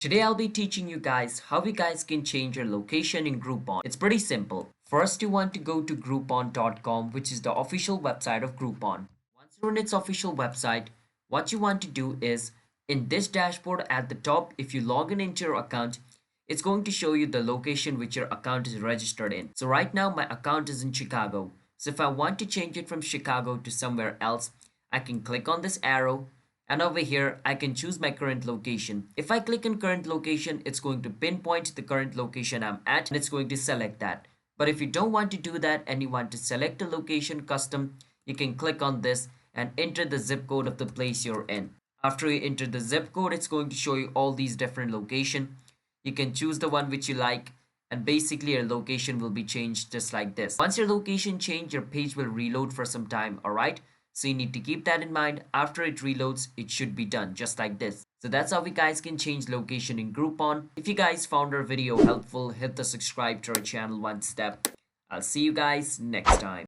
Today I'll be teaching you guys how you guys can change your location in Groupon. It's pretty simple. First you want to go to groupon.com, which is the official website of Groupon. Once you're on its official website, what you want to do is in this dashboard at the top, if you log in into your account, it's going to show you the location which your account is registered in. So right now my account is in Chicago. So if I want to change it from Chicago to somewhere else, I can click on this arrow and over here I can choose my current location. If I click on current location, it's going to pinpoint the current location I'm at and it's going to select that. But if you don't want to do that and you want to select a location custom, you can click on this and enter the zip code of the place you're in. After you enter the zip code, it's going to show you all these different locations. You can choose the one which you like and basically your location will be changed just like this. Once your location changed, your page will reload for some time, alright? So you need to keep that in mind. After it reloads, it should be done just like this. So that's how we guys can change location in Groupon. If you guys found our video helpful, hit the subscribe to our channel one step. I'll see you guys next time.